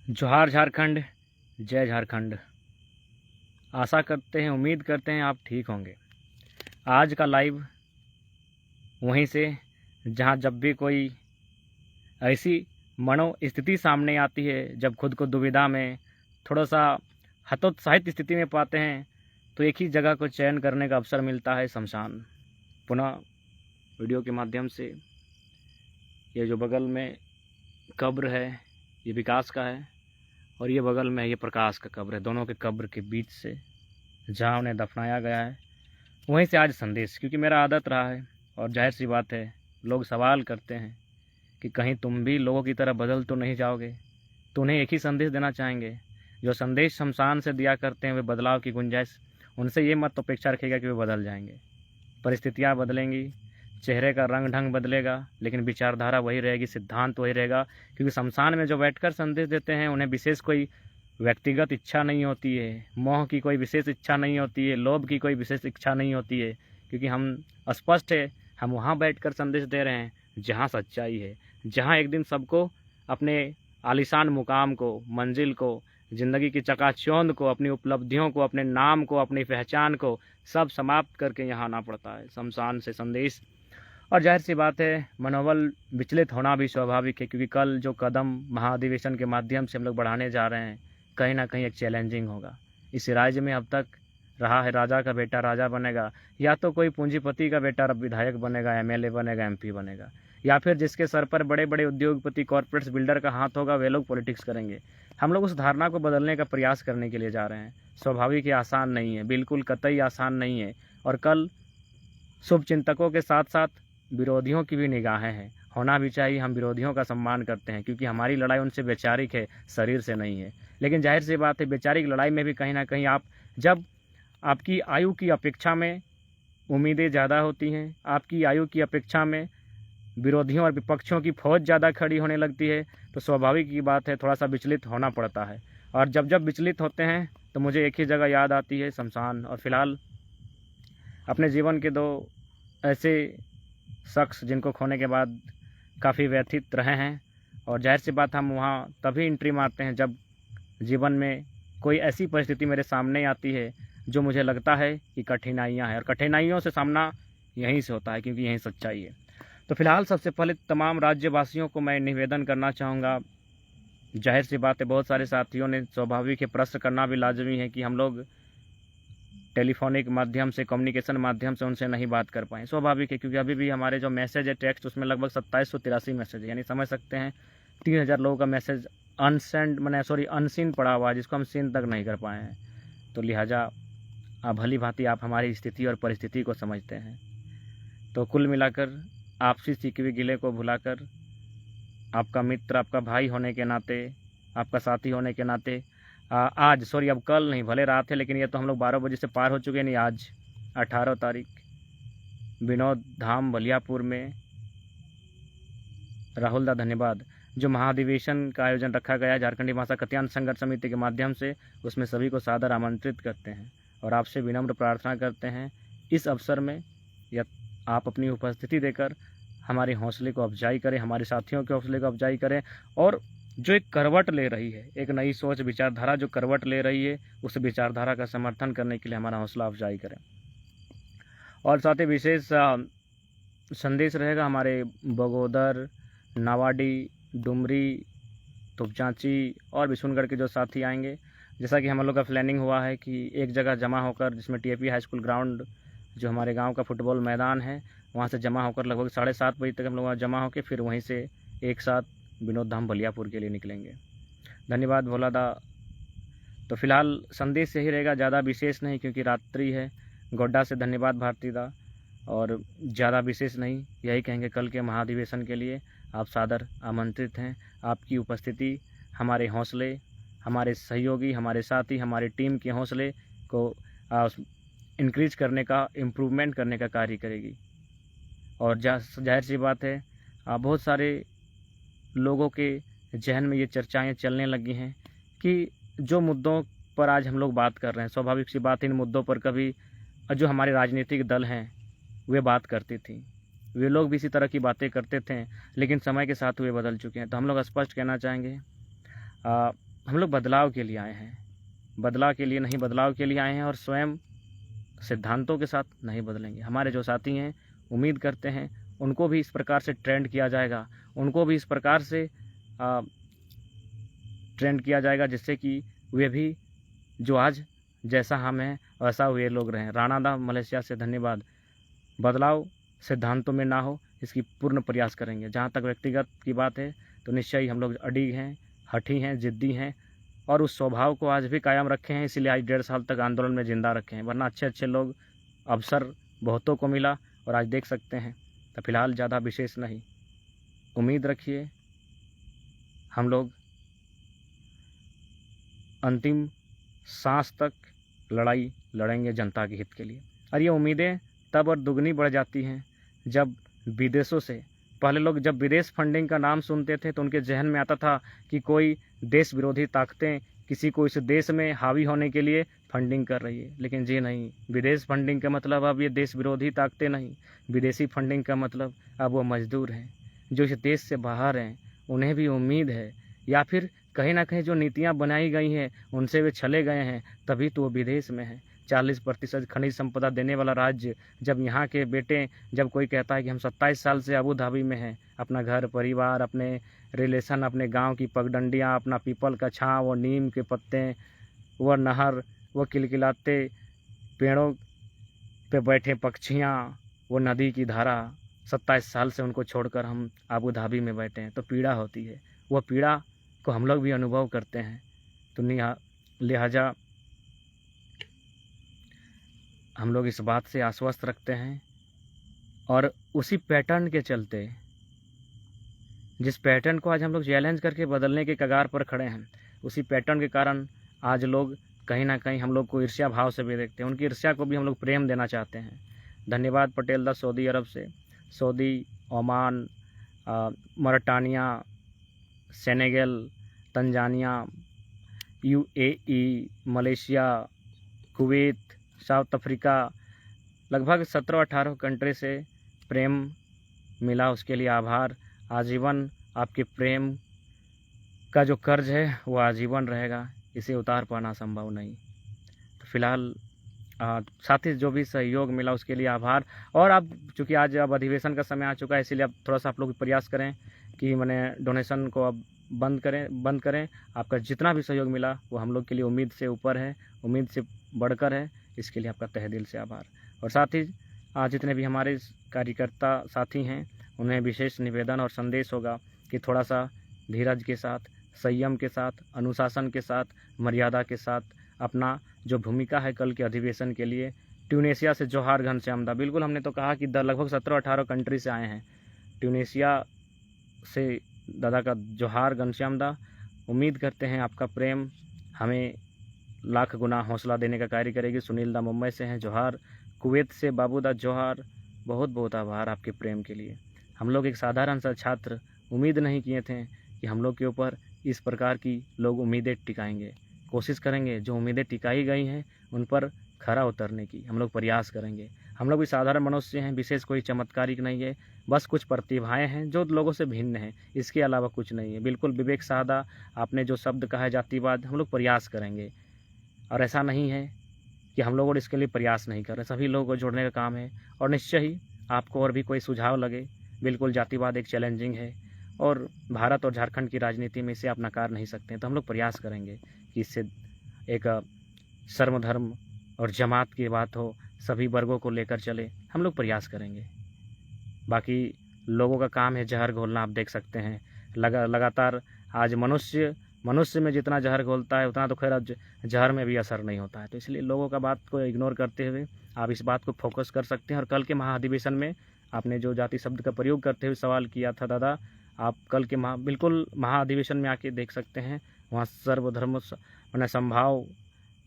जोहार झारखंड, जय झारखंड। आशा करते हैं, उम्मीद करते हैं आप ठीक होंगे। आज का लाइव वहीं से जहां जब भी कोई ऐसी मनोस्थिति सामने आती है, जब खुद को दुविधा में, थोड़ा सा हतोत्साहित स्थिति में पाते हैं, तो एक ही जगह को चयन करने का अवसर मिलता है, शमशान। पुनः वीडियो के माध्यम से ये जो बगल में कब्र है ये विकास का है, और ये बगल में ये प्रकाश का कब्र है। दोनों के कब्र के बीच से जहाँ उन्हें दफनाया गया है, वहीं से आज संदेश। क्योंकि मेरा आदत रहा है, और जाहिर सी बात है, लोग सवाल करते हैं कि कहीं तुम भी लोगों की तरह बदल तो नहीं जाओगे। तो उन्हें एक ही संदेश देना चाहेंगे, जो संदेश शमशान से दिया करते हैं वे बदलाव की गुंजाइश, उनसे ये मत अपेक्षा रखेगा कि वे बदल जाएंगे। परिस्थितियाँ बदलेंगी, चेहरे का रंग ढंग बदलेगा, लेकिन विचारधारा वही रहेगी, सिद्धांत वही रहेगा। क्योंकि शमशान में जो बैठकर संदेश देते हैं, उन्हें विशेष कोई व्यक्तिगत इच्छा नहीं होती है, मोह की कोई विशेष इच्छा नहीं होती है, लोभ की कोई विशेष इच्छा नहीं होती है। क्योंकि हम स्पष्ट है, हम वहाँ बैठकर संदेश दे रहे हैं जहाँ सच्चाई है, जहाँ एक दिन सबको अपने आलीशान मुकाम को, मंजिल को, ज़िंदगी की चकाचौंध को, अपनी उपलब्धियों को, अपने नाम को, अपनी पहचान को सब समाप्त करके यहाँ आना पड़ता है, शमशान से संदेश। और जाहिर सी बात है, मनोबल विचलित होना भी स्वाभाविक है। क्योंकि कल जो कदम महाधिवेशन के माध्यम से हम लोग बढ़ाने जा रहे हैं, कहीं ना कहीं एक चैलेंजिंग होगा। इस राज्य में अब तक रहा है, राजा का बेटा राजा बनेगा, या तो कोई पूंजीपति का बेटा विधायक बनेगा, एमएलए बनेगा, एमपी बनेगा, या फिर जिसके सर पर बड़े बड़े उद्योगपति, कॉर्पोरेट्स, बिल्डर का हाथ होगा, वे लोग पॉलिटिक्स करेंगे। हम लोग उस धारणा को बदलने का प्रयास करने के लिए जा रहे हैं। स्वाभाविक, ये आसान नहीं है, बिल्कुल कतई आसान नहीं है। और कल शुभ चिंतकों के साथ साथ विरोधियों की भी निगाहें हैं, होना भी चाहिए। हम विरोधियों का सम्मान करते हैं, क्योंकि हमारी लड़ाई उनसे वैचारिक है, शरीर से नहीं है। लेकिन जाहिर सी बात है, वैचारिक लड़ाई में भी कहीं ना कहीं जब आपकी आयु की अपेक्षा में उम्मीदें ज़्यादा होती हैं, आपकी आयु की अपेक्षा में विरोधियों और विपक्षों की फौज ज़्यादा खड़ी होने लगती है, तो स्वाभाविक की बात है, थोड़ा सा विचलित होना पड़ता है। और जब जब विचलित होते हैं तो मुझे एक ही जगह याद आती है, शमशान। और फिलहाल अपने जीवन के दो ऐसे शख्स जिनको खोने के बाद काफ़ी व्यथित रहे हैं, और जाहिर सी बात, हम वहाँ तभी एंट्री मारते हैं जब जीवन में कोई ऐसी परिस्थिति मेरे सामने आती है जो मुझे लगता है कि कठिनाइयाँ हैं, और कठिनाइयों से सामना यहीं से होता है, क्योंकि यहीं सच्चाई है। तो फिलहाल सबसे पहले तमाम राज्यवासियों को मैं निवेदन करना चाहूँगा। जाहिर सी बात है, बहुत सारे साथियों ने, स्वाभाविक है, प्रश्न करना भी लाजमी है कि हम लोग टेलीफोनिक माध्यम से, कम्युनिकेशन माध्यम से उनसे नहीं बात कर पाए। स्वाभाविक है, क्योंकि अभी भी हमारे जो मैसेज है टेक्स्ट, उसमें लगभग 2783 मैसेज है, यानी समझ सकते हैं 3000 लोगों का मैसेज अनसीन पड़ा हुआ है, जिसको हम सीन तक नहीं कर पाए हैं। तो लिहाजा भली भांति आप हमारी स्थिति और परिस्थिति को समझते हैं। तो कुल मिलाकर आपसी सिकवे गिले को भुलाकर, आपका मित्र, आपका भाई होने के नाते, आपका साथी होने के नाते, अब कल नहीं, भले रात है, लेकिन ये तो हम लोग 12 बजे से पार हो चुके हैं। नहीं, आज 18 तारीख विनोद धाम बलियापुर में राहुल दा, धन्यवाद, जो महाधिवेशन का आयोजन रखा गया है झारखंडी भाषा कत्यायन संघर्ष समिति के माध्यम से, उसमें सभी को सादर आमंत्रित करते हैं और आपसे विनम्र प्रार्थना करते हैं इस अवसर में या आप अपनी उपस्थिति देकर हमारे हौसले को अफजाई करें, हमारे साथियों के हौसले को अफजाई करें। और जो एक करवट ले रही है, एक नई सोच विचारधारा जो करवट ले रही है, उस विचारधारा का समर्थन करने के लिए हमारा हौसला अफजाई करें। और साथ ही विशेष संदेश रहेगा हमारे बगोदर, नावाडी, डुमरी, तुपचांची और बिशुनगढ़ के जो साथी आएंगे। जैसा कि हम लोग का प्लानिंग हुआ है कि एक जगह जमा होकर, जिसमें टीएपी हाई स्कूल ग्राउंड, जो हमारे गांव का फुटबॉल मैदान है, वहां से जमा होकर लगभग 7:30 बजे तक हम लोग वहाँ जमा होकर फिर वहीं से एक साथ विनोद धाम बलियापुर के लिए निकलेंगे। धन्यवाद भोला दा। तो फिलहाल संदेश यही रहेगा, ज़्यादा विशेष नहीं, क्योंकि रात्रि है। गोड्डा से धन्यवाद भारती दा, और ज़्यादा विशेष नहीं, यही कहेंगे, कल के महाधिवेशन के लिए आप सादर आमंत्रित हैं। आपकी उपस्थिति हमारे हौसले, हमारे सहयोगी, हमारे साथी, हमारी टीम के हौसले को इंक्रीज करने का, इम्प्रूवमेंट करने का कार्य करेगी। और जाहिर सी बात है, बहुत सारे लोगों के जहन में ये चर्चाएं चलने लगी हैं कि जो मुद्दों पर आज हम लोग बात कर रहे हैं, स्वाभाविक सी बात, इन मुद्दों पर कभी जो हमारे राजनीतिक दल हैं वे बात करती थी, वे लोग भी इसी तरह की बातें करते थे, लेकिन समय के साथ वे बदल चुके हैं। तो हम लोग स्पष्ट कहना चाहेंगे, हम लोग बदलाव के लिए आए हैं, बदलाव के लिए नहीं, बदलाव के लिए आए हैं और स्वयं सिद्धांतों के साथ नहीं बदलेंगे। हमारे जो साथी हैं उम्मीद करते हैं उनको भी इस प्रकार से ट्रेंड किया जाएगा, उनको भी इस प्रकार से ट्रेंड किया जाएगा जिससे कि वे भी जो आज जैसा हम हैं वैसा वे लोग रहें। राणा दा मलेशिया से धन्यवाद। बदलाव सिद्धांतों में ना हो इसकी पूर्ण प्रयास करेंगे। जहाँ तक व्यक्तिगत की बात है तो निश्चय ही हम लोग अडिग हैं, हठी हैं, जिद्दी हैं और उस स्वभाव को आज भी कायम रखे हैं, इसीलिए आज 1.5 साल तक आंदोलन में जिंदा रखे हैं। वरना अच्छे अच्छे लोग अवसर बहुतों को मिला और आज देख सकते हैं। तो फिलहाल ज़्यादा विशेष नहीं, उम्मीद रखिए हम लोग अंतिम सांस तक लड़ाई लड़ेंगे जनता के हित के लिए। और ये उम्मीदें तब और दुगनी बढ़ जाती हैं जब विदेशों से, पहले लोग जब विदेश फंडिंग का नाम सुनते थे तो उनके जहन में आता था कि कोई देश विरोधी ताकतें किसी को इस देश में हावी होने के लिए फंडिंग कर रही है। लेकिन जी नहीं, विदेश फंडिंग का मतलब अब ये देश विरोधी ताकतें नहीं, विदेशी फंडिंग का मतलब अब वो मजदूर हैं जो इस देश से बाहर हैं, उन्हें भी उम्मीद है या फिर कहीं ना कहीं जो नीतियां बनाई गई हैं उनसे वे चले गए हैं, तभी तो वो विदेश में हैं। 40% खनिज संपदा देने वाला राज्य, जब यहाँ के बेटे, जब कोई कहता है कि हम 27 साल से अबू धाबी में हैं, अपना घर परिवार, अपने रिलेशन, अपने गांव की पगडंडियाँ, अपना पीपल का छाँव, वो नीम के पत्ते, वह नहर, वो किलकिलाते पेड़ों पे बैठे पक्षियाँ, वो नदी की धारा, 27 साल से उनको छोड़कर हम अबू धाबी में बैठे हैं तो पीड़ा होती है। वह पीड़ा को हम लोग भी अनुभव करते हैं। तो लिहाजा हम लोग इस बात से आश्वस्त रखते हैं और उसी पैटर्न के चलते, जिस पैटर्न को आज हम लोग चैलेंज करके बदलने के कगार पर खड़े हैं, उसी पैटर्न के कारण आज लोग कहीं ना कहीं हम लोग को ईर्ष्या भाव से भी देखते हैं। उनकी ईर्ष्या को भी हम लोग प्रेम देना चाहते हैं। धन्यवाद पटेल दा सऊदी अरब से, Saudi, Oman, Mauritania, Senegal, Tanzania, UAE, Malaysia, Kuwait, south Africa, लगभग 17-18 कंट्री से प्रेम मिला, उसके लिए आभार। आजीवन आपके प्रेम का जो कर्ज है वो आजीवन रहेगा, इसे उतार पाना संभव नहीं। तो फिलहाल साथ ही जो भी सहयोग मिला उसके लिए आभार। और अब चूँकि आज अब अधिवेशन का समय आ चुका है, इसीलिए अब थोड़ा सा आप लोग प्रयास करें कि मैंने डोनेशन को अब बंद करें। आपका जितना भी सहयोग मिला वो हम लोग के लिए उम्मीद से ऊपर है, उम्मीद से बढ़कर है, इसके लिए आपका तहे दिल से आभार। और साथ ही जितने भी हमारे कार्यकर्ता साथी हैं उन्हें विशेष निवेदन और संदेश होगा कि थोड़ा सा धीरज के साथ, संयम के साथ, अनुशासन के साथ, मर्यादा के साथ अपना जो भूमिका है कल के अधिवेशन के लिए। ट्यूनेशिया से जोहार घनश्याम दा, बिल्कुल हमने तो कहा कि लगभग 17-18 कंट्री से आए हैं। ट्यूनेशिया से दादा का जोहार घनश्याम दा। उम्मीद करते हैं आपका प्रेम हमें लाख गुना हौसला देने का कार्य करेगी। सुनील दा मुंबई से हैं, जोहार। कुवैत से बाबू दा जोहार, बहुत बहुत आभार आपके प्रेम के लिए। हम लोग एक साधारण सा छात्र, उम्मीद नहीं किए थे कि हम लोग के ऊपर इस प्रकार की लोग उम्मीदें टिकाएंगे। कोशिश करेंगे जो उम्मीदें टिकाई गई हैं उन पर खरा उतरने की हम लोग प्रयास करेंगे। हम लोग भी साधारण मनुष्य हैं, विशेष कोई चमत्कारिक नहीं है, बस कुछ प्रतिभाएं हैं जो लोगों से भिन्न हैं, इसके अलावा कुछ नहीं है। बिल्कुल विवेक सादा, आपने जो शब्द कहा है जातिवाद, हम लोग प्रयास करेंगे। और ऐसा नहीं है कि हम लोग और इसके लिए प्रयास नहीं कर रहे, सभी लोगों को जोड़ने का काम है। और निश्चय ही आपको और भी कोई सुझाव लगे, बिल्कुल जातिवाद एक चैलेंजिंग है और भारत और झारखंड की राजनीति में इसे आप नकार नहीं सकते हैं। तो हम लोग प्रयास करेंगे कि इससे एक सर्व धर्म और जमात की बात हो, सभी वर्गों को लेकर चले, हम लोग प्रयास करेंगे। बाकी लोगों का काम है जहर घोलना, आप देख सकते हैं लगातार आज मनुष्य में जितना जहर घोलता है उतना तो खैर जहर में भी असर नहीं होता है। तो इसलिए लोगों का बात को इग्नोर करते हुए आप इस बात को फोकस कर सकते हैं। और कल के महाधिवेशन में आपने जो जाति शब्द का प्रयोग करते हुए सवाल किया था दादा, आप कल के बिल्कुल महाधिवेशन में आके देख सकते हैं। वहाँ सर्वधर्म मैंने संभाव,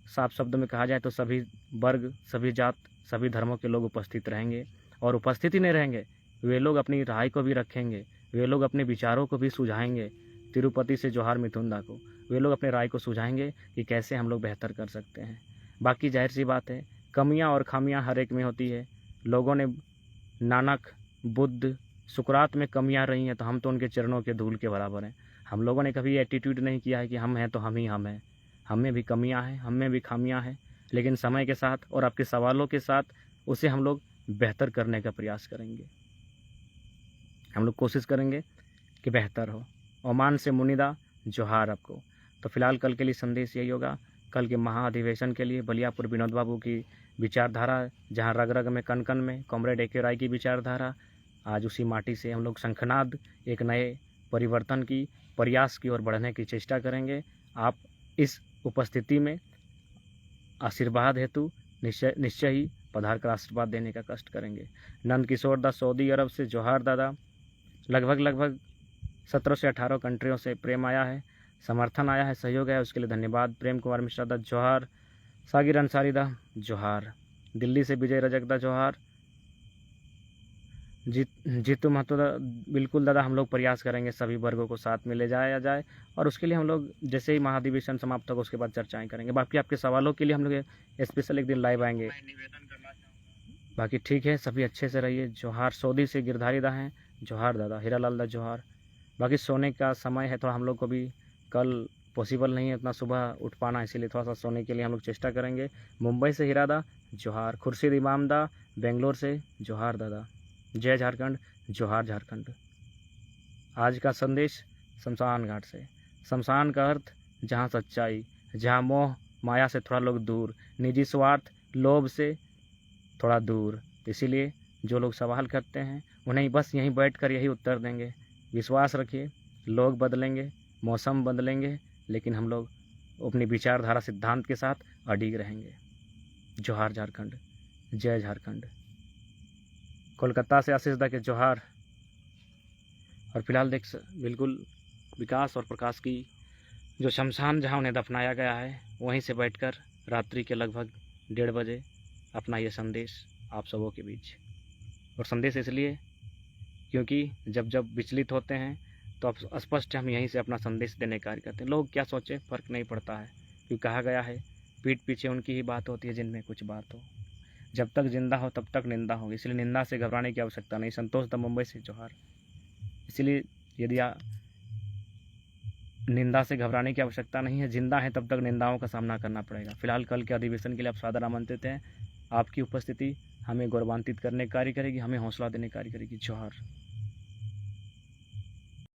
साफ शब्द में कहा जाए तो सभी वर्ग, सभी जात, सभी धर्मों के लोग उपस्थित रहेंगे। और उपस्थित ही नहीं रहेंगे, वे लोग अपनी राय को भी रखेंगे, वे लोग अपने विचारों को भी सुझाएंगे। तिरुपति से जोहार मिथुंदा को, वे लोग अपने राय को सुझाएंगे कि कैसे हम लोग बेहतर कर सकते हैं। बाकी जाहिर सी बात है, कमियां और खामियां हर एक में होती है। लोगों ने नानक, बुद्ध, सुकरात में कमियां रही हैं तो हम तो उनके चरणों के धूल के बराबर हैं। हम लोगों ने कभी एटीट्यूड नहीं किया है कि हम हैं तो हम ही हम हैं। हम में भी कमियां हैं, हम में भी खामियां हैं, लेकिन समय के साथ और आपके सवालों के साथ उसे हम लोग बेहतर करने का प्रयास करेंगे। हम लोग कोशिश करेंगे कि बेहतर हो। ओमान से मुनिदा जोहार आपको। तो फिलहाल कल के लिए संदेश यही होगा, कल के महाअधिवेशन के लिए बलियापुर विनोद बाबू की विचारधारा, जहाँ रग रग में कण कण में कॉमरेड AK राय की विचारधारा, आज उसी माटी से हम लोग शंखनाद एक नए परिवर्तन की प्रयास की ओर बढ़ने की चेष्टा करेंगे। आप इस उपस्थिति में आशीर्वाद हेतु निश्चय ही पधार कर आशीर्वाद देने का कष्ट करेंगे। नंद किशोर दास सऊदी अरब से जोहार दादा। लगभग 17 से 18 कंट्रियों से प्रेम आया है, समर्थन आया है, सहयोग है, उसके लिए धन्यवाद। प्रेम कुमार मिश्रा दा जोहार। सागिर अंसारी दा जोहार। दिल्ली से विजय रजक दा जोहार। जीतू महतो दा बिल्कुल दादा, हम लोग प्रयास करेंगे सभी वर्गों को साथ में ले जाया जाए, और उसके लिए हम लोग जैसे ही महाधिवेशन समाप्त होगा उसके बाद चर्चाएं करेंगे। बाकी आपके सवालों के लिए हम लोग स्पेशल एक दिन लाइव आएंगे। बाकी ठीक है, सभी अच्छे से रहिए। जोहार। सऊदी से गिरधारी दा हैं, जोहार दादा। हीरालाल दा जोहार। बाकी सोने का समय है, थोड़ा हम लोग को भी कल पॉसिबल नहीं है इतना सुबह उठ पाना, इसीलिए थोड़ा सा सोने के लिए हम लोग चेष्टा करेंगे। मुंबई से हीरा दा जोहार। खुर्शीद इमाम दा बेंगलोर से जोहार दादा। जय झारखंड, जोहार झारखंड। आज का संदेश शमशान घाट से। शमशान का अर्थ जहाँ सच्चाई, जहाँ मोह माया से थोड़ा लोग दूर, निजी स्वार्थ लोभ से थोड़ा दूर। इसीलिए जो लोग सवाल करते हैं उन्हें बस यहीं बैठकर यही उत्तर देंगे। विश्वास रखिए, लोग बदलेंगे, मौसम बदलेंगे, लेकिन हम लोग अपनी विचारधारा सिद्धांत के साथ अडिग रहेंगे। जोहार झारखंड, जय झारखंड। कोलकाता से आशीष दा के जोहार। और फिलहाल बिल्कुल विकास और प्रकाश की जो शमशान जहां उन्हें दफनाया गया है, वहीं से बैठकर रात्रि के लगभग 1:30 बजे अपना ये संदेश आप सबों के बीच। और संदेश इसलिए क्योंकि जब विचलित होते हैं तो अब स्पष्ट हम यहीं से अपना संदेश देने का कार्य करते हैं। लोग क्या सोचे फ़र्क नहीं पड़ता है, क्योंकि कहा गया है पीठ पीछे उनकी ही बात होती है जिनमें कुछ बात हो। जब तक जिंदा हो तब तक निंदा होगी, इसलिए निंदा से घबराने की आवश्यकता नहीं। संतोष दा मुंबई से जोहार। इसलिए यदि निंदा से घबराने की आवश्यकता नहीं है, जिंदा है तब तक निंदाओं का सामना करना पड़ेगा। फिलहाल कल के अधिवेशन के लिए आप सादर आमंत्रित हैं। आपकी उपस्थिति हमें गौरवान्वित करने का कार्य करेगी, हमें हौसला देने का कार्य करेगी। जोहार।